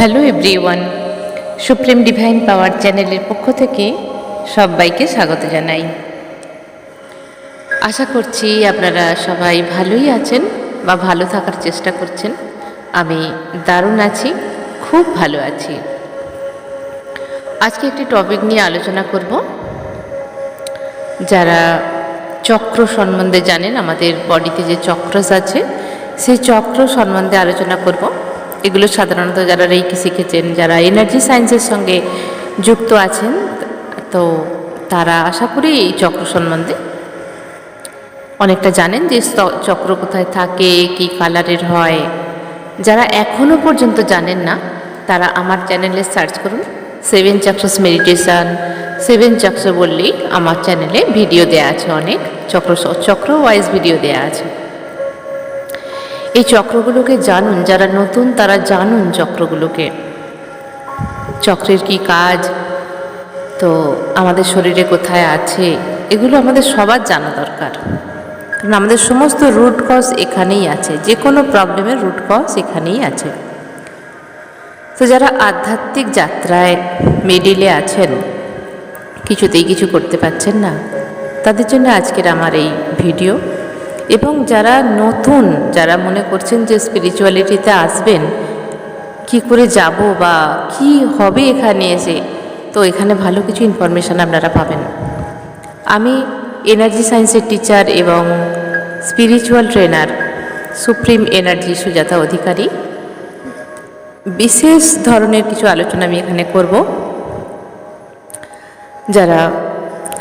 Hello everyone, supreme divine পাওয়ার চ্যানেলের পক্ষ থেকে সবাইকে স্বাগত জানাই। আশা করছি আপনারা সবাই ভালোই আছেন বা ভালো থাকার চেষ্টা করছেন। আমি দারুণ আছি, খুব ভালো আছি। আজকে একটি টপিক নিয়ে আলোচনা করব। যারা চক্র সম্বন্ধে জানেন, আমাদের বডিতে যে চক্রস আছে সেই চক্র সম্বন্ধে আলোচনা করব। এগুলো সাধারণত যারা রেইকি শিখেছেন, যারা এনার্জি সায়েন্সের সঙ্গে যুক্ত আছেন, তো তারা আশা করি এই চক্র সম্বন্ধে অনেকটা জানেন, যে চক্র কোথায় থাকে, কি কালারের হয়। যারা এখনও পর্যন্ত জানেন না, তারা আমার চ্যানেলে সার্চ করুন 7 চক্রস মেডিটেশন। 7 চক্র বললেই আমার চ্যানেলে ভিডিও দেয়া আছে, অনেক চক্র ওয়াইজ ভিডিও দেয়া আছে। এই চক্রগুলোকে জানুন, যারা নতুন তারা জানুন চক্রগুলোকে, চক্রের কি কাজ, তো আমাদের শরীরে কোথায় আছে, এগুলো আমাদের সবার জানা দরকার। কারণ আমাদের সমস্ত রুট কজ এখানেই আছে, যে কোনো প্রবলেমের রুট কজ এখানেই আছে। তো যারা আধ্যাত্মিক যাত্রায় মিডিলে আছেন, কিছুতেই কিছু করতে পারছেন না, তাদের জন্য আজকের আমার এই ভিডিও। এবং যারা নতুন, যারা মনে করছেন যে স্পিরিচুয়ালিটিতে আসবেন, কি করে যাব বা কি হবে এখানে এসে, তো এখানে ভালো কিছু ইনফরমেশান আপনারা পাবেন। আমি এনার্জি সায়েন্সের টিচার এবং spiritual trainer supreme energy Sujata Adhikari. বিশেষ ধরনের কিছু আলোচনা আমি এখানে করব। যারা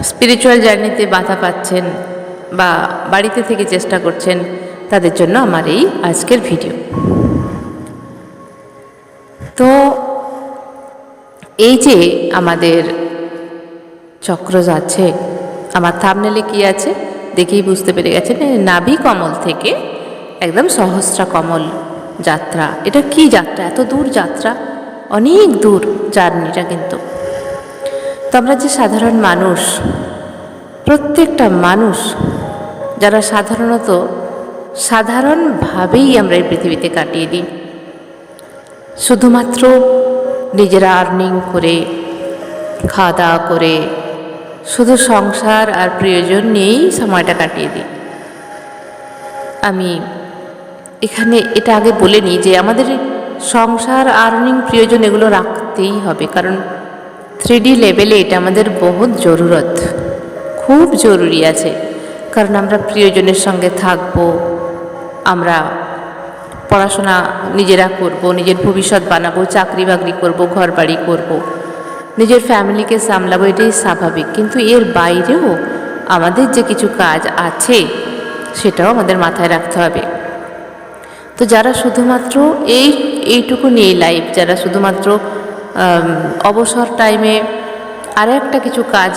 স্পিরিচুয়াল জার্নিতে বাধা পাচ্ছেন বা বাড়িতে থেকে চেষ্টা করছেন, তাদের জন্য আমার এই আজকের ভিডিও। তো এই যে আমাদের চক্র আছে, আমার থাম্বনেলে কি আছে দেখেই বুঝতে পেরে গেছেন, নাভি কমল থেকে একদম সহস্রা কমল যাত্রা। এটা কি যাত্রা? এত দূর যাত্রা, অনেক দূর জার্নিটা। কিন্তু তো আমরা যে সাধারণ মানুষ, প্রত্যেকটা মানুষ যারা সাধারণভাবেই আমরা এই পৃথিবীতে কাটিয়ে দিই, শুধুমাত্র নিজেরা আর্নিং করে, খাওয়া দাওয়া করে, শুধু সংসার আর প্রিয়জন নিয়েই সময়টা কাটিয়ে দিই। আমি এখানে এটা আগে বলে নিই যে আমাদের সংসার, আর্নিং, প্রিয়জন এগুলো রাখতেই হবে। কারণ 3D লেভেলে এটা আমাদের বহুত জরুরত, খুব জরুরি আছে। কারণ আমরা প্রিয়জনের সঙ্গে থাকবো, আমরা পড়াশোনা নিজেরা করব, নিজের ভবিষ্যৎ বানাবো, চাকরি বাকরি করব, ঘর বাড়ি করব, নিজের ফ্যামিলিকে সামলাবো, এটাই স্বাভাবিক। কিন্তু এর বাইরেও আমাদের যে কিছু কাজ আছে, সেটাও আমাদের মাথায় রাখতে হবে। তো যারা শুধুমাত্র এইটুকু নিয়ে লাইফ, যারা শুধুমাত্র অবসর টাইমে আর একটা কিছু কাজ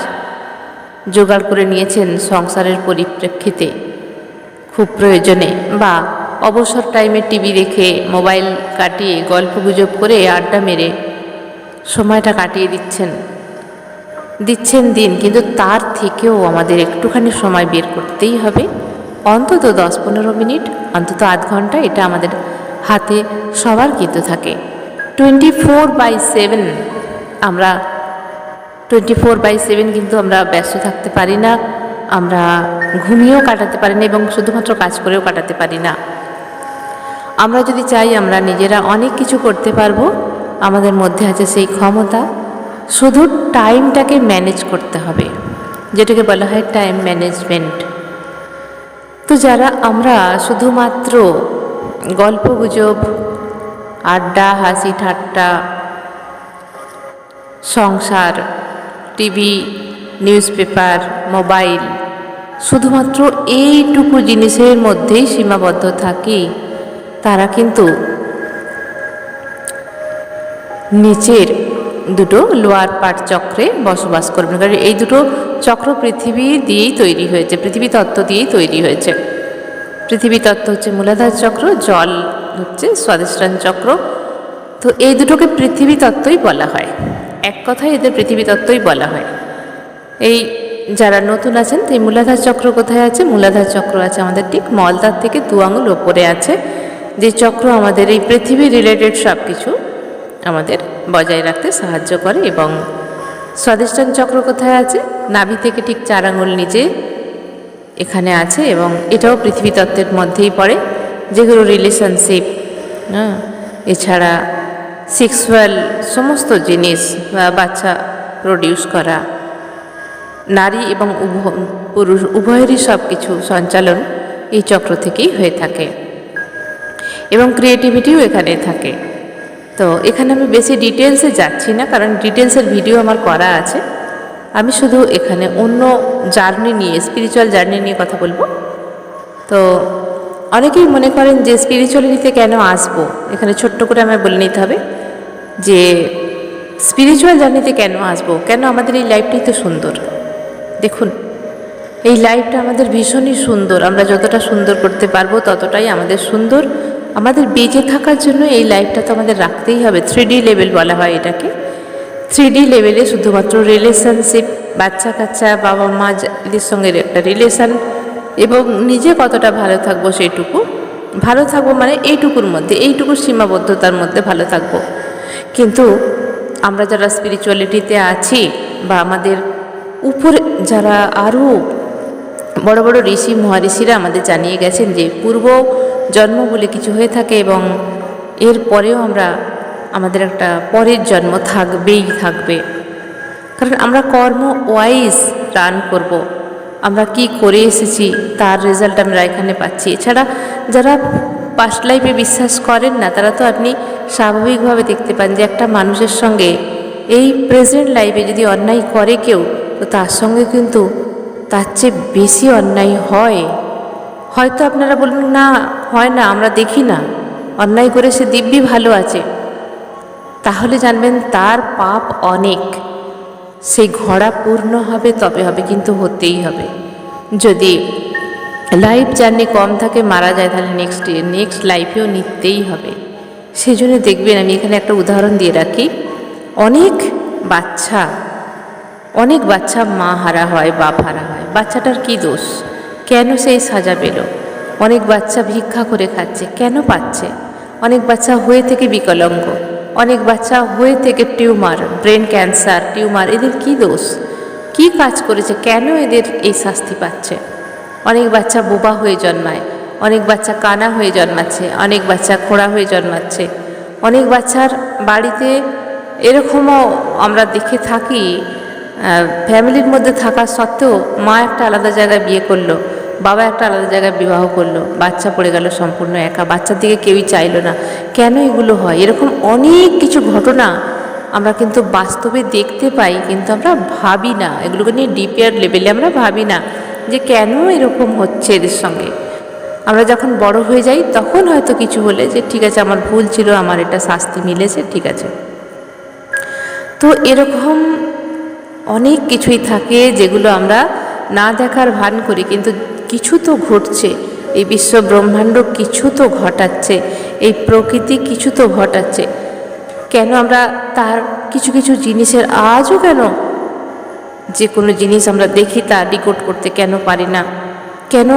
জোগাড় করে নিয়েছেন সংসারের পরিপ্রেক্ষিতে, খুব প্রয়োজনে, বা অবসর টাইমে টিভি দেখে, মোবাইল কাটিয়ে, গল্পগুজব করে, আড্ডা মেরে সময়টা কাটিয়ে দিচ্ছেন দিন। কিন্তু তার থেকেও আমাদের একটুখানি সময় বের করতেই হবে, অন্তত 10-15 মিনিট, অন্তত আধ ঘন্টা। এটা আমাদের হাতে সবার কিন্তু থাকে। 24/7 আমরা 24/7 কিন্তু আমরা ব্যস্ত থাকতে পারি না, আমরা ঘুমিয়েও কাটাতে পারি না, এবং শুধুমাত্র কাজ করেও কাটাতে পারি না। আমরা যদি চাই, আমরা নিজেরা অনেক কিছু করতে পারবো, আমাদের মধ্যে আছে সেই ক্ষমতা। শুধু টাইমটাকে ম্যানেজ করতে হবে, যেটাকে বলা হয় টাইম ম্যানেজমেন্ট। তো যারা আমরা শুধুমাত্র গল্পগুজব, আড্ডা, হাসি ঠাট্টা, সংসার, টিভি, নিউজ পেপার, মোবাইল, শুধুমাত্র এইটুকু জিনিসের মধ্যেই সীমাবদ্ধ থাকি, তারা কিন্তু নিচের দুটো লোয়ার পার্ট চক্রে বসবাস করবেন। কারণ এই দুটো চক্র পৃথিবী দিয়েই তৈরি হয়েছে, পৃথিবী তত্ত্ব দিয়েই তৈরি হয়েছে। পৃথিবী তত্ত্ব হচ্ছে মূলাধার চক্র, জল হচ্ছে স্বাধিষ্ঠান চক্র। তো এই দুটোকে পৃথিবী তত্ত্বই বলা হয়, এক কথায় এদের পৃথিবী তত্ত্বই বলা হয়। এই যারা নতুন আছেন, তো এই মূলাধার চক্র কোথায় আছে? মূলাধার চক্র আছে আমাদের ঠিক মলদ্বার থেকে 2 আঙুল ওপরে আছে, যে চক্র আমাদের এই পৃথিবী রিলেটেড সব কিছু আমাদের বজায় রাখতে সাহায্য করে। এবং স্বাধিষ্ঠান চক্র কোথায় আছে? নাভি থেকে ঠিক 4 আঙুল নিচে এখানে আছে, এবং এটাও পৃথিবী তত্ত্বের মধ্যেই পড়ে, যেগুলো রিলেশনশিপ, এছাড়া সেক্সুয়াল সমস্ত জিনিস বা বাচ্চা প্রডিউস করা, নারী এবং পুরুষ উভয়েরই সব কিছু সঞ্চালন এই চক্র থেকেই হয়ে থাকে, এবং ক্রিয়েটিভিটিও এখানে থাকে। তো এখানে আমি বেশি ডিটেলসে যাচ্ছি না, কারণ ডিটেলসের ভিডিও আমার করা আছে। আমি শুধু এখানে অন্য জার্নি নিয়ে, স্পিরিচুয়াল জার্নি নিয়ে কথা বলবো। তো অনেকেই মনে করেন যে স্পিরিচুয়ালিটিতে কেন আসবো, এখানে ছোট্ট করে আমায় বলে নিতে হবে যে স্পিরিচুয়াল জার্নিতে কেন আসবো, কেন আমাদের এই লাইফটাই তো সুন্দর। দেখুন, এই লাইফটা আমাদের ভীষণই সুন্দর, আমরা যতটা সুন্দর করতে পারবো ততটাই আমাদের সুন্দর। আমাদের বেঁচে থাকার জন্য এই লাইফটা তো আমাদের রাখতেই হবে। 3D লেভেল বলা হয় এটাকে। 3D লেভেলে শুধুমাত্র রিলেশনশিপ, বাচ্চা কাচ্চা, বাবা মা এদের সঙ্গে একটা রিলেশন, এবং নিজে কতটা ভালো থাকবো সেইটুকু ভালো থাকবো, মানে এইটুকুর মধ্যে, এইটুকুর সীমাবদ্ধতার মধ্যে ভালো থাকবো। কিন্তু আমরা যারা স্পিরিচুয়ালিটিতে আছি, বা আমাদের উপরে যারা আরও বড় বড় ঋষি মহাঋষিরা আমাদের জানিয়ে গেছেন যে পূর্ব জন্ম বলে কিছু হয়ে থাকে, এবং এর পরেও আমাদের একটা পরের জন্ম থাকবেই থাকবে। কারণ আমরা কর্ম ওয়াইজ রান করব, আমরা কি করে এসেছি তার রেজাল্ট আমরা এখানে পাচ্ছি। এছাড়া যারা পাস্ট লাইফে বিশ্বাস করেন না, তারা তো আপনি স্বাভাবিকভাবে দেখতে পান যে একটা মানুষের সঙ্গে এই প্রেজেন্ট লাইফে যদি অন্যায় করে কেউ, তো তার সঙ্গে কিন্তু তার চেয়ে বেশি অন্যায় হয়। হয়তো আপনারা বলবেন না, হয় না, আমরা দেখি না, অন্যায় করে সে দিব্যি ভালো আছে, তাহলে জানবেন তার পাপ অনেক। সেই ঘোড়া পূর্ণ হবে তবে হবে, কিন্তু হতেই হবে। যদি লাইফ জার্নি কম থাকে, মারা যায়, তাহলে নেক্সট লাইফেও নিতেই হবে। সেই জন্য দেখবেন, আমি এখানে একটা উদাহরণ দিয়ে রাখি, অনেক বাচ্চা মা হারা হয়, বাপ হারা হয়। বাচ্চাটার কি দোষ? কেন সেই সাজা পেল? অনেক বাচ্চা ভিক্ষা করে খাচ্ছে, কেন পাচ্ছে? অনেক বাচ্চা হয়ে থেকে বিকলাঙ্গ, অনেক বাচ্চা হয়ে থেকে টিউমার, ব্রেন ক্যান্সার, টিউমার, এদের কি দোষ? কি কাজ করেছে, কেন এদের এই শাস্তি পাচ্ছে? অনেক বাচ্চা বোবা হয়ে জন্মায়, অনেক বাচ্চা কানা হয়ে জন্মাচ্ছে, অনেক বাচ্চা খোড়া হয়ে জন্মাচ্ছে, অনেক বাচ্চার বাড়িতে এরকমও আমরা দেখে থাকি, ফ্যামিলির মধ্যে থাকা সত্ত্বেও মা একটা আলাদা জায়গায় বিয়ে করলো, বাবা একটা আলাদা জায়গায় বিবাহ করলো, বাচ্চা পড়ে গেল সম্পূর্ণ একা, বাচ্চার দিকে কেউই চাইলো না। কেন এগুলো হয়? এরকম অনেক কিছু ঘটনা আমরা কিন্তু বাস্তবে দেখতে পাই, কিন্তু আমরা ভাবি না, এগুলোকে নিয়ে ডিপিয়ার লেভেলে আমরা ভাবি না যে কেন এরকম হচ্ছে এদের সঙ্গে। আমরা যখন বড় হয়ে যাই তখন হয়তো কিছু বলে যে ঠিক আছে, আমার ভুল ছিল, আমার এটা শাস্তি মিলেছে, ঠিক আছে। তো এরকম অনেক কিছুই থাকে যেগুলো আমরা না দেখার ভান করি, কিন্তু কিছু তো ঘটছে, এই বিশ্ব ব্রহ্মাণ্ড কিছু তো ঘটাচ্ছে, এই প্রকৃতি কিছু তো ঘটাচ্ছে। কেন আমরা তার কিছু কিছু জিনিসের আজও কেন যে কোনো জিনিস আমরা দেখি তা ডিকোড করতে কেন পারি না? কেন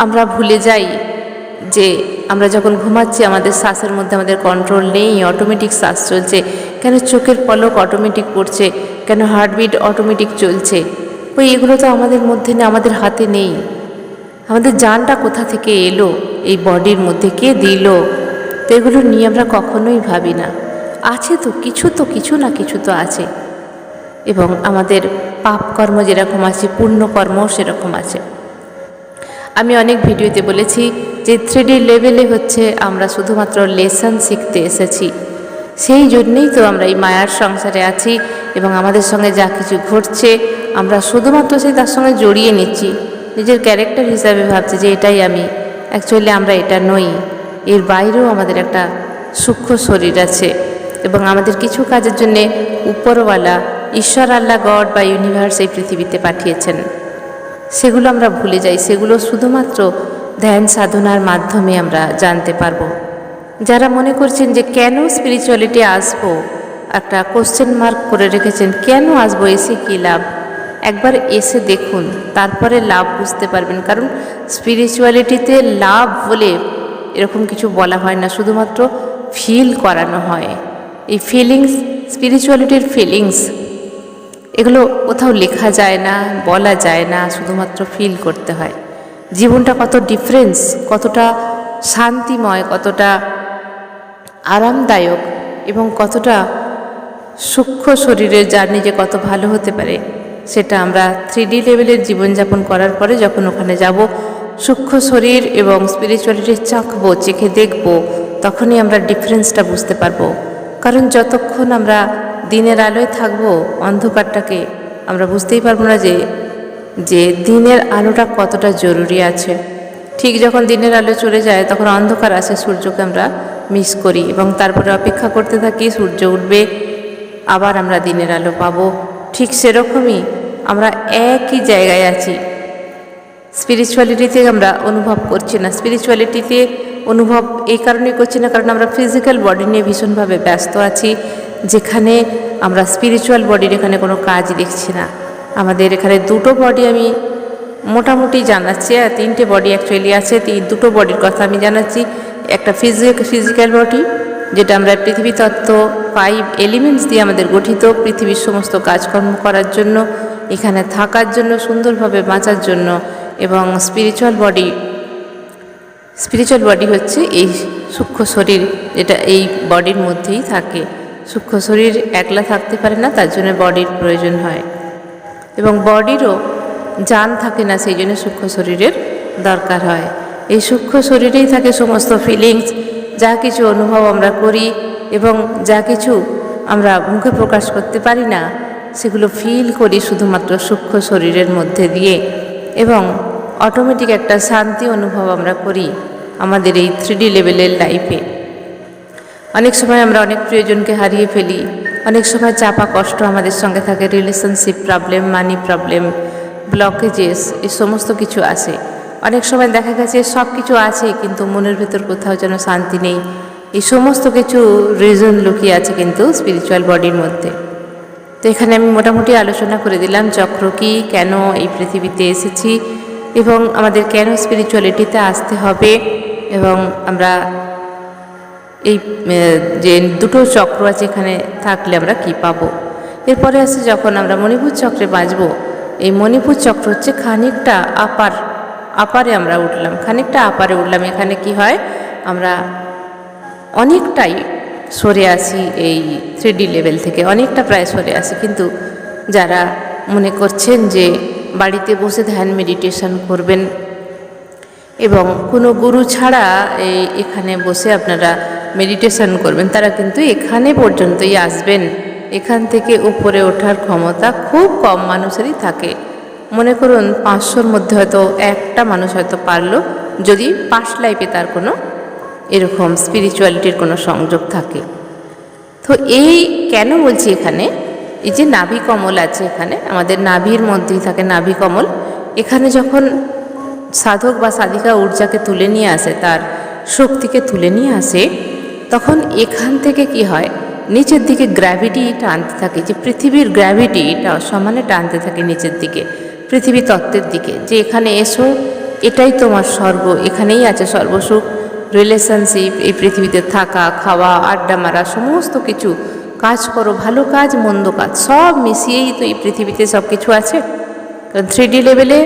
আমরা ভুলে যাই যে আমরা যখন ঘুমাচ্ছি আমাদের শ্বাসের মধ্যে আমাদের কন্ট্রোল নেই, অটোমেটিক শ্বাস চলছে? কেন চোখের পলক অটোমেটিক পড়ছে? কেন হার্টবিট অটোমেটিক চলছে? এগুলো তো আমাদের মধ্যে নেই, আমাদের হাতে নেই। আমাদের জানটা কোথা থেকে এলো এই বডির মধ্যে, কে দিল? তো এগুলো নিয়ে আমরা কখনোই ভাবি না। আছে তো কিছু না কিছু তো আছে, এবং আমাদের পাপ কর্ম যেরকম আছে, পুণ্যকর্মও সেরকম আছে। আমি অনেক ভিডিওতে বলেছি যে 3D লেভেলে হচ্ছে আমরা শুধুমাত্র লেসন শিখতে এসেছি, সেই জন্যেই তো আমরা এই মায়ার সংসারে আছি, এবং আমাদের সঙ্গে যা কিছু ঘটছে আমরা শুধুমাত্র তার সঙ্গে জড়িয়ে নিচ্ছি, নিজের ক্যারেক্টার হিসাবে ভাবছি যে এটাই আমি। অ্যাকচুয়ালি আমরা এটা নই, এর বাইরেও আমাদের একটা সূক্ষ্ম শরীর আছে, এবং আমাদের কিছু কাজের জন্যে উপরওয়ালা, ঈশ্বর, আল্লাহ, গড বা ইউনিভার্স এই পৃথিবীতে পাঠিয়েছেন। সেগুলো আমরা ভুলে যাই, সেগুলো শুধুমাত্র ধ্যান সাধনার মাধ্যমে আমরা জানতে পারবো। যারা মনে করছেন যে কেন স্পিরিচুয়ালিটি আসবো, একটা কোশ্চেন মার্ক করে রেখেছেন, কেন আসবো, এসে কী লাভ? একবার এসে দেখুন, তারপরে লাভ বুঝতে পারবেন। কারণ স্পিরিচুয়ালিটিতে লাভ বলে এরকম কিছু বলা হয় না, শুধুমাত্র ফিল করানো হয়। এই ফিলিংস, স্পিরিচুয়ালিটির ফিলিংস, এগুলো কোথাও লেখা যায় না, বলা যায় না, শুধুমাত্র ফিল করতে হয়। জীবনটা কত ডিফারেন্স, কতটা শান্তিময়, কতটা আরামদায়ক এবং কতটা সূক্ষ্ম শরীরের জার্নি যে কত ভালো হতে পারে, সেটা আমরা 3D লেভেলের জীবনযাপন করার পরে যখন ওখানে যাব, সূক্ষ্ম শরীর এবং স্পিরিচুয়ালিটি চাখবো, চেখে দেখব, তখনই আমরা ডিফারেন্সটা বুঝতে পারবো। কারণ যতক্ষণ আমরা দিনের আলোয় থাকবো, অন্ধকারটাকে আমরা বুঝতেই পারবো না যে দিনের আলোটা কতটা জরুরি আছে। ঠিক যখন দিনের আলো চলে যায় তখন অন্ধকার আসে, সূর্যকে আমরা মিস করি এবং তারপরে অপেক্ষা করতে থাকি সূর্য উঠবে, আবার আমরা দিনের আলো পাবো। ঠিক সেরকমই আমরা একই জায়গায় আছি। স্পিরিচুয়ালিটিতে আমরা অনুভব করছি না। স্পিরিচুয়ালিটিতে অনুভব এই কারণে করছি না কারণ আমরা ফিজিক্যাল বডি নিয়ে ভীষণভাবে ব্যস্ত আছি, যেখানে আমরা স্পিরিচুয়াল বডির এখানে কোনো কাজ দেখছি না। আমাদের এখানে দুটো বডি আমি মোটামুটি জানাচ্ছি, আর 3টে বডি অ্যাকচুয়ালি আছে। দুটো বডির কথা আমি জানাচ্ছি। একটা ফিজিক্যাল বডি, যেটা আমরা পৃথিবী তত্ত্ব 5 এলিমেন্টস দিয়ে আমাদের গঠিত, পৃথিবীর সমস্ত কাজকর্ম করার জন্য, এখানে থাকার জন্য, সুন্দরভাবে বাঁচার জন্য। এবং স্পিরিচুয়াল বডি হচ্ছে এই সূক্ষ্ম শরীর, যেটা এই বডির মধ্যেই থাকে। সূক্ষ্ম শরীর একলা থাকতে পারে না, তার জন্য বডির প্রয়োজন হয় এবং বডিরও জান থাকে না, সেই জন্য সূক্ষ্ম শরীরের দরকার হয়। এই সূক্ষ্ম শরীরেই থাকে সমস্ত ফিলিংস, যা কিছু অনুভব আমরা করি এবং যা কিছু আমরা মুখে প্রকাশ করতে পারি না, সেগুলো ফিল করি শুধুমাত্র সূক্ষ্ম শরীরের মধ্যে দিয়ে। এবং অটোমেটিক একটা শান্তি অনুভব আমরা করি আমাদের এই 3D লেভেলের লাইফে। অনেক সময় আমরা অনেক প্রিয়জনকে হারিয়ে ফেলি, অনেক সময় চাপা কষ্ট আমাদের সঙ্গে থাকে, relationship problem, money problem, blockages, এই সমস্ত কিছু আসে। অনেক সময় দেখা গেছে সব কিছু আছে কিন্তু মনের ভেতর কোথাও যেন শান্তি নেই। এই সমস্ত কিছু রিজন লুকিয়ে আছে কিন্তু স্পিরিচুয়াল বডির মধ্যে। তো এখানে আমি মোটামুটি আলোচনা করে দিলাম চক্র কী, কেন এই পৃথিবীতে এসেছি এবং আমাদের কেন স্পিরিচুয়ালিটিতে আসতে হবে, এবং আমরা এই যে দুটো চক্র আছে এখানে থাকলে আমরা কি পাবো। এরপরে আসে যখন আমরা মণিপুর চক্রে বাঁচব, এই মণিপুর চক্র হচ্ছে খানিকটা আপারে আমরা উঠলাম, খানিকটা আপারে উঠলাম। এখানে কি হয়, আমরা অনেকটাই সরে আসি এই 3D লেভেল থেকে, অনেকটা প্রায় সরে আসি। কিন্তু যারা মনে করছেন যে বাড়িতে বসে ধ্যান মেডিটেশন করবেন এবং কোনো গুরু ছাড়া এখানে বসে আপনারা মেডিটেশন করবেন, তারা কিন্তু এখানে পর্যন্তই আসবেন। এখান থেকে উপরে ওঠার ক্ষমতা খুব কম মানুষেরই থাকে। মনে করুন 500-র মধ্যে হয়তো একটা মানুষ হয়তো পারলো, যদি পাস্ট লাইফে তার কোনো এরকম স্পিরিচুয়ালিটির কোনো সংযোগ থাকে। তো এই কেন বলছি, এখানে এই যে নাভি কমল আছে, এখানে আমাদের নাভির মধ্যেই থাকে নাভি কমল। এখানে যখন সাধক বা সাধিকা ঊর্জাকে তুলে নিয়ে আসে, তার শক্তিকে তুলে নিয়ে আসে, তখন এখান থেকে কি হয়, নিচের দিকে গ্র্যাভিটি টানতে থাকে, যে পৃথিবীর গ্র্যাভিটিটা সমানে টানতে থাকে নিচের দিকে, পৃথিবী তত্ত্বের দিকে, যে এখানে এসো, এটাই তোমার স্বর্গ, এখানেই আছে সর্বসুখ, রিলেশনশিপ, এই পৃথিবীতে থাকা, খাওয়া, আড্ডা মারা, সমস্ত কিছু কাজ করো, ভালো কাজ মন্দ কাজ সব মিশিয়েই তো এই পৃথিবীতে সব কিছু আছে। কারণ 3D লেভেলে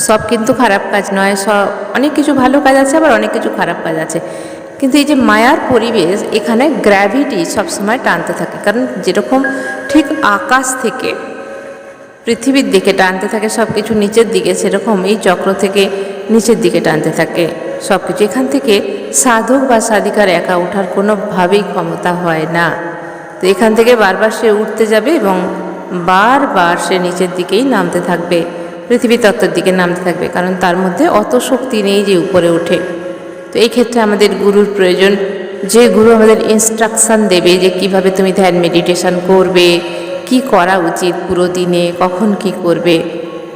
সব কিন্তু খারাপ কাজ নয়, সব অনেক কিছু ভালো কাজ আছে, আবার অনেক কিছু খারাপ কাজ আছে। কিন্তু এই যে মায়ার পরিবেশ, এখানে গ্র্যাভিটি সবসময় টানতে থাকে। কারণ যেরকম ঠিক আকাশ থেকে পৃথিবীর দিকে টানতে থাকে সব কিছু নিচের দিকে, সেরকম এই চক্র থেকে নিচের দিকে টানতে থাকে সব কিছু। এখান থেকে সাধক বা সাধিকার একা ওঠার কোনোভাবেই ক্ষমতা হয় না। তো এখান থেকে বারবার সে উঠতে যাবে এবং বারবার সে নিচের দিকেই নামতে থাকবে, পৃথিবী তত্ত্বের দিকে নামতে থাকবে, কারণ তার মধ্যে অত শক্তি নেই যে উপরে ওঠে। তো এই ক্ষেত্রে আমাদের গুরুর প্রয়োজন, যে গুরু আমাদের ইনস্ট্রাকশান দেবে যে কিভাবে তুমি ধ্যান মেডিটেশন করবে, কি করা উচিত পুরো দিনে, কখন কি করবে।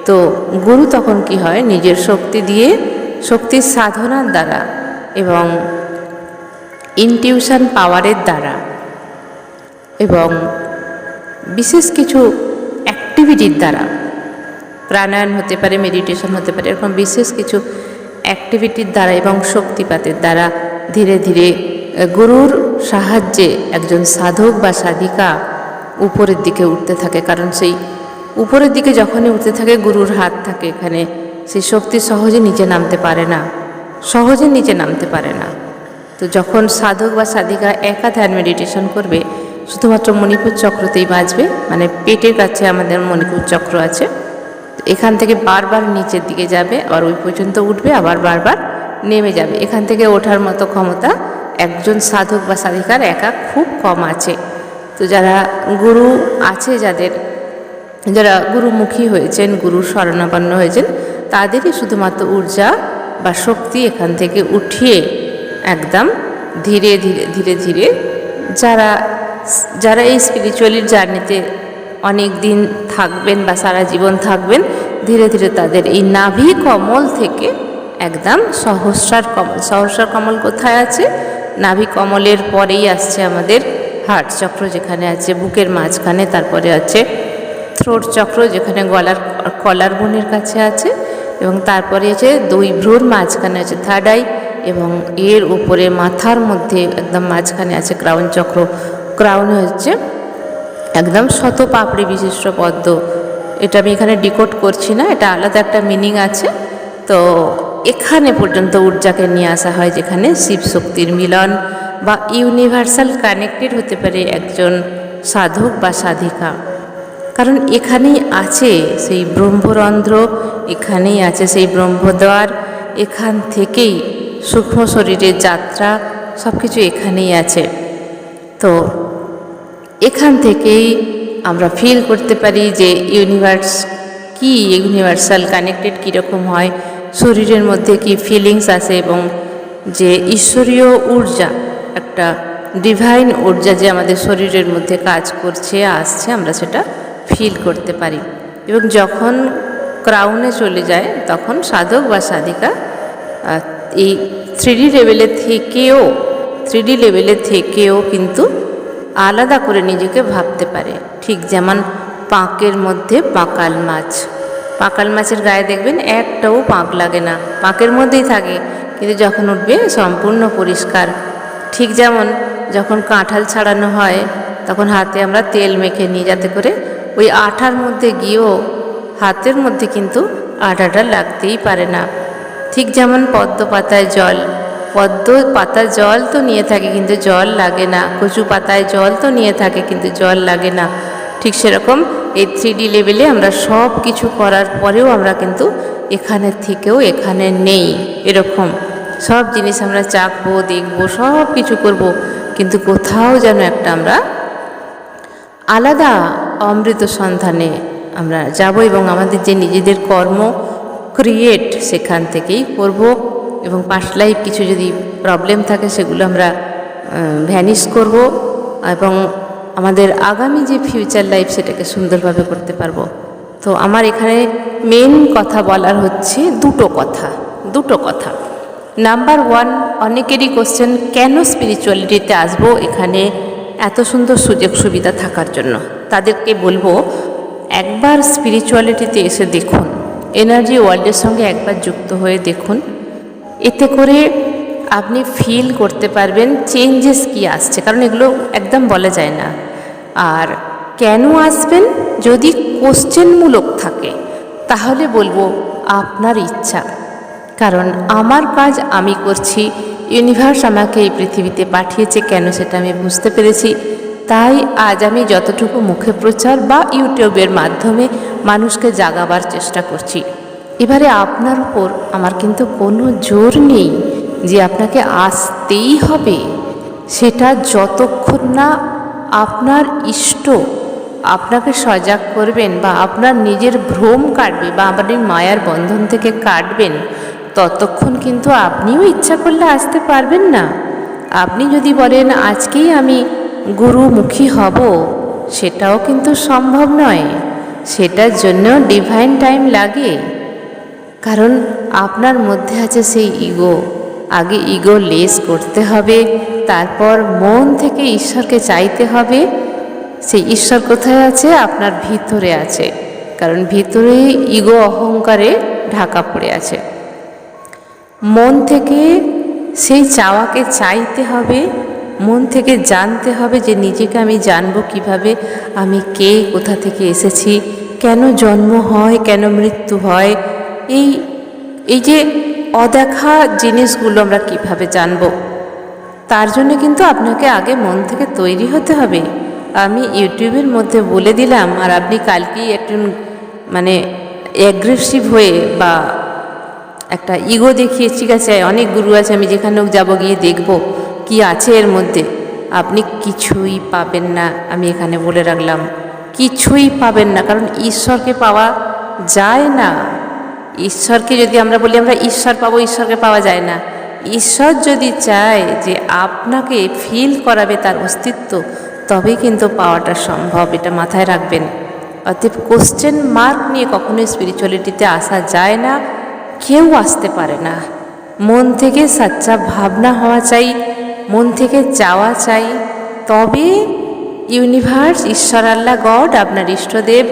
তো গুরু তখন কি হয়, নিজের শক্তি দিয়ে, শক্তির সাধনার দ্বারা এবং ইনটিউশন পাওয়ারের দ্বারা এবং বিশেষ কিছু অ্যাক্টিভিটির দ্বারা, প্রাণায়াম হতে পারে, মেডিটেশন হতে পারে, এরকম বিশেষ কিছু অ্যাক্টিভিটির দ্বারা এবং শক্তিপাতের দ্বারা ধীরে ধীরে গুরুর সাহায্যে একজন সাধক বা সাধিকা উপরের দিকে উঠতে থাকে। কারণ সেই উপরের দিকে যখনই উঠতে থাকে গুরুর হাত থাকে এখানে, সেই শক্তি সহজে নিচে নামতে পারে না, সহজে নিচে নামতে পারে না। তো যখন সাধক বা সাধিকা একা ধ্যান মেডিটেশন করবে, শুধুমাত্র মণিপুর চক্রতেই বাজবে, মানে পেটের কাছে আমাদের মণিপুর চক্র আছে। এখান থেকে বারবার নিচের দিকে যাবে, আবার ওই পর্যন্ত উঠবে, আবার বারবার নেমে যাবে। এখান থেকে ওঠার মতো ক্ষমতা একজন সাধক বা সাধিকার একা খুব কম আছে। তো যারা গুরু আছে, যারা গুরুমুখী হয়েছেন, গুরুর শরণাপন্ন হয়েছেন, তাদেরই শুধুমাত্র ঊর্জা বা শক্তি এখান থেকে উঠিয়ে একদম ধীরে ধীরে ধীরে ধীরে যারা এই স্পিরিচুয়ালি জার্নিতে অনেক দিন থাকবেন বা সারা জীবন থাকবেন, ধীরে ধীরে তাদের এই নাভি কমল থেকে একদম সহস্রার কমল কোথায় আছে? নাভি কমলের পরেই আসছে আমাদের হার্ট চক্র, যেখানে আছে বুকের মাঝখানে, তারপরে আছে থ্রোট চক্র, যেখানে গলার কলার বোনের কাছে আছে, এবং তারপরে আছে দুই ভ্রুর মাঝখানে আছে থার্ড আই, এবং এর উপরে মাথার মধ্যে একদম মাঝখানে আছে ক্রাউন চক্র। ক্রাউনে হচ্ছে একদম শত পাপড়ি বিশিষ্ট পদ্ম। এটা আমি এখানে ডিকোড করছি না, এটা আলাদা একটা মিনিং আছে। তো এখানে পর্যন্ত ঊর্জাকে নিয়ে আসা হয়, যেখানে শিব শক্তির মিলন বা ইউনিভার্সাল কানেক্টেড হতে পারে একজন সাধক বা সাধিকা। কারণ এখানেই আছে সেই ব্রহ্মরন্ধ্র, এখানেই আছে সেই ব্রহ্মদ্বার, এখান থেকেই সূক্ষ্ম শরীরের যাত্রা, সব কিছু এখানেই আছে। তো এখান থেকেই আমরা ফিল করতে পারি যে ইউনিভার্স কি, ইউনিভার্সাল কানেক্টেড কীরকম হয়, শরীরের মধ্যে কি ফিলিংস আসে, এবং যে ঈশ্বরীয় ঊর্জা, একটা ডিভাইন ঊর্জা যে আমাদের শরীরের মধ্যে কাজ করছে আসছে, আমরা সেটা ফিল করতে পারি। এবং যখন ক্রাউনে চলে যায় তখন সাধক বা সাধিকা এই 3D লেভেলে থেকেও কিন্তু আলাদা করে নিজেকে ভাবতে পারে। ঠিক যেমন পাঁকের মধ্যে পাকাল মাছের গায়ে দেখবেন একটাও পাঁক লাগে না, পাঁকের মধ্যেই থাকে, কিন্তু যখন উঠবে সম্পূর্ণ পরিষ্কার। ঠিক যেমন যখন কাঁঠাল ছাড়ানো হয় তখন হাতে আমরা তেল মেখে নিই, যাতে করে ওই আঠার মধ্যে গিয়েও হাতের মধ্যে কিন্তু আঠাটা লাগতেই পারে না। ঠিক যেমন পদ্ম পাতায় জল তো নিয়ে থাকে কিন্তু জল লাগে না, কচু পাতায় জল তো নিয়ে থাকে কিন্তু জল লাগে না। ঠিক সেরকম এই 3D লেভেলে আমরা সব কিছু করার পরেও আমরা কিন্তু এখানে থেকেও এখানে নেই। এরকম সব জিনিস আমরা চাখবো, দেখবো, সব কিছু করব, কিন্তু কোথাও যেন একটা আমরা আলাদা অমৃত সন্ধানে আমরা যাব, এবং আমাদের যে নিজেদের কর্ম ক্রিয়েট সেখান থেকেই করব, এবং পাস্ট লাইফ কিছু যদি প্রবলেম থাকে সেগুলো আমরা ভ্যানিশ করব, এবং আমাদের আগামী যে ফিউচার লাইফ সেটাকে সুন্দরভাবে করতে পারবো। তো আমার এখানে মেন কথা বলার হচ্ছে দুটো কথা। নাম্বার 1, অনেকেরই কোশ্চেন, কেন স্পিরিচুয়ালিটিতে আসবো এখানে এত সুন্দর সুযোগ সুবিধা থাকার জন্য। তাদেরকে বলবো, একবার স্পিরিচুয়ালিটিতে এসে দেখুন, এনার্জি ওয়ার্ল্ডের সঙ্গে একবার যুক্ত হয়ে দেখুন, এতে করে আপনি ফিল করতে পারবেন চেঞ্জেস কি আসছে, কারণ এগুলো একদম বলা যায় না। আর কেন আসবেন, যদি কোশ্চেনমূলক থাকে তাহলে বলবো আপনার ইচ্ছা, কারণ আমার কাজ আমি করছি, ইউনিভার্স আমাকে এই পৃথিবীতে পাঠিয়েছে কেন সেটা আমি বুঝতে পেরেছি। তাই আজ আমি যতটুকু মুখে প্রচার বা ইউটিউবের মাধ্যমে মানুষকে জাগাবার চেষ্টা করছি। এবারে আপনার উপর আমার কিন্তু কোনো জোর নেই যে আপনাকে আসতেই হবে, সেটা যতক্ষণ না আপনার ইষ্ট আপনাকে সজাগ করবেন বা আপনার নিজের ভ্রম কাটবে বা আপনি মায়ার বন্ধন থেকে কাটবেন, ততক্ষণ কিন্তু আপনিও ইচ্ছা করলে আসতে পারবেন না। আপনি যদি বলেন আজকেই আমি গুরুমুখী হব, সেটাও কিন্তু সম্ভব নয়, সেটার জন্য ডিভাইন টাইম লাগে। কারণ আপনার মধ্যে আছে সেই ইগো, আগে ইগো লেস করতে হবে, তারপর মন থেকে ঈশ্বরকে চাইতে হবে। সেই ঈশ্বর কোথায় আছে? আপনার ভিতরে আছে, কারণ ভিতরে ইগো অহংকারে ঢাকা পড়ে আছে। মন থেকে সেই চাওয়াকে চাইতে হবে, মন থেকে জানতে হবে যে নিজেকে আমি জানবো কিভাবে, আমি কে, কোথা থেকে এসেছি, কেন জন্ম হয়, কেন মৃত্যু হয়, এই যে অদেখা জিনিসগুলো আমরা কিভাবে জানবো, তার জন্য কিন্তু আপনাকে আগে মন থেকে তৈরি হতে হবে। আমি ইউটিউবের মধ্যে বলে দিলাম আর আপনি কালকেই একজন মানে অ্যাগ্রেসিভ হয়ে বা একটা ইগো দেখিয়ে, ঠিক আছে অনেক গুরু আছে, আমি যেখানেও যাব গিয়ে দেখব কি আছে এর মধ্যে, আপনি কিছুই পাবেন না। আমি এখানে বলে রাখলাম, কিছুই পাবেন না। কারণ ঈশ্বরকে পাওয়া যায় না। ঈশ্বরকে যদি আমরা বলি আমরা ঈশ্বর পাবো, ঈশ্বরকে পাওয়া যায় না। ঈশ্বর যদি চায় যে আপনাকে ফিল করাবে তার অস্তিত্ব, তবেই কিন্তু পাওয়াটা সম্ভব, এটা মাথায় রাখবেন। অতএব কোশ্চেন মার্ক নিয়ে কখনোই স্পিরিচুয়ালিটিতে আসা যায় না, কেউ আসতে পারে না। মন থেকে সাচ্চা ভাবনা হওয়া চাই, মন থেকে চাওয়া চাই, তবে ইউনিভার্স, ঈশ্বর, আল্লাহ, গড, আপনার ইষ্টদেব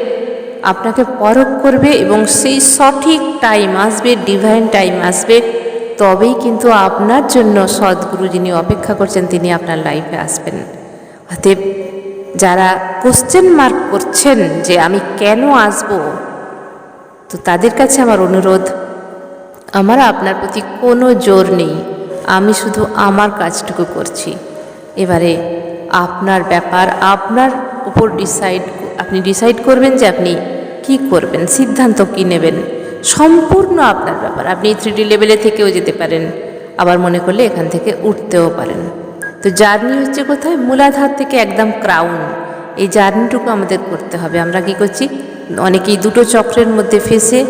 আপনাকে পরখ করবে এবং সেই সঠিক টাইম আসবে, ডিভাইন টাইম আসবে, তবেই কিন্তু আপনার জন্য সদ্গুরু যিনি অপেক্ষা করছেন তিনি আপনার লাইফে আসবেন। অতএব যারা কোশ্চেন মার্ক করছেন যে আমি কেন আসব, তো তাদের কাছে আমার অনুরোধ, আমার আপনার প্রতি কোনো জোর নেই, আমি শুধু আমার কাজটুকু করছি। এবারে আপনার ব্যাপার, আপনার উপর আপনি ডিসাইড করবেন যে আপনি কি করবেন, সিদ্ধান্ত কি নেবেন, সম্পূর্ণ আপনার ব্যাপার। আপনি 3D লেভেলে থেকেও যেতে পারেন, আবার মনে করলে এখান থেকে উঠতেও পারেন। তো জার্নি হচ্ছে কোথায়, মূলাধার থেকে একদম ক্রাউন, এই জার্নিটুকু আমাদের করতে হবে। আমরা কি করছি, অনেকেই দুটো চক্রের মধ্যে ফেসে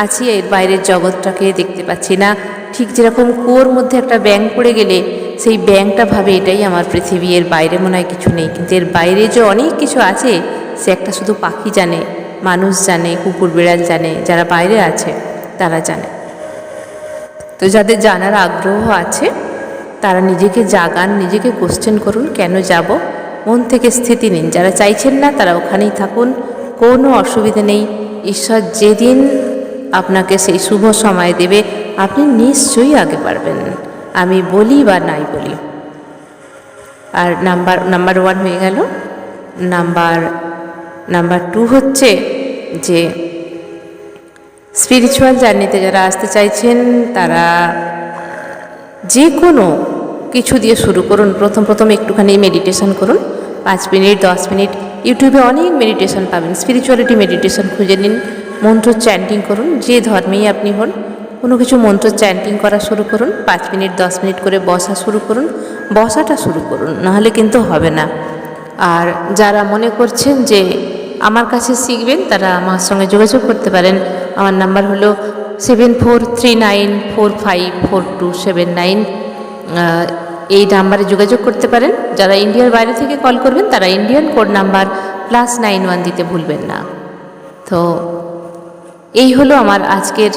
আছি, এর বাইরের জগৎটাকে দেখতে পাচ্ছি না। ঠিক যেরকম কুয়োর মধ্যে একটা ব্যাঙ পড়ে গেলে সেই ব্যাঙটা ভাবে এটাই আমার পৃথিবী, এর বাইরে মনে হয় কিছু নেই, কিন্তু এর বাইরে যে অনেক কিছু আছে সে একটা শুধু পাখি জানে, মানুষ জানে, কুকুর বিড়াল জানে, যারা বাইরে আছে তারা জানে। তো যাদের জানার আগ্রহ আছে তারা নিজেকে জাগান, নিজেকে কোশ্চেন করুন, কেন যাব, মন থেকে স্থিতি নিন। যারা চাইছেন না তারা ওখানেই থাকুন, কোনো অসুবিধা নেই। ঈশ্বর যেদিন আপনাকে সেই শুভ সময় দেবে আপনি নিশ্চয়ই আগে পারবেন, আমি বলি বা নাই বলি। আর নাম্বার 1 হয়ে গেল। নাম্বার 2 হচ্ছে যে স্পিরিচুয়াল জার্নিতে যারা আসতে চাইছেন তারা যে কোনো কিছু দিয়ে শুরু করুন। প্রথম একটুখানি মেডিটেশন করুন, 5 মিনিট 10 মিনিট। ইউটিউবে অনেক মেডিটেশন পাবেন, স্পিরিচুয়ালিটি মেডিটেশন খুঁজে নিন, মন্ত্র চ্যান্টিং করুন। যে ধর্মেই আপনি হন, কোনো কিছু মন্ত্র চ্যান্টিং করা শুরু করুন, 5 মিনিট 10 মিনিট করে বসাটা শুরু করুন, নাহলে কিন্তু হবে না। আর যারা মনে করছেন যে আমার কাছে শিখবেন তারা আমার সঙ্গে যোগাযোগ করতে পারেন। আমার নাম্বার হলো 7439454279। এই নাম্বারে যোগাযোগ করতে পারেন। যারা ইন্ডিয়ার বাইরে থেকে কল করবেন তারা ইন্ডিয়ান কোড নাম্বার +91 দিতে ভুলবেন না। তো এই হলো আমার আজকের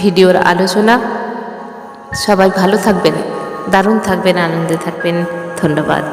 ভিডিওর আলোচনা। সবাই ভালো থাকবেন, দারুণ থাকবেন, আনন্দে থাকবেন। ধন্যবাদ।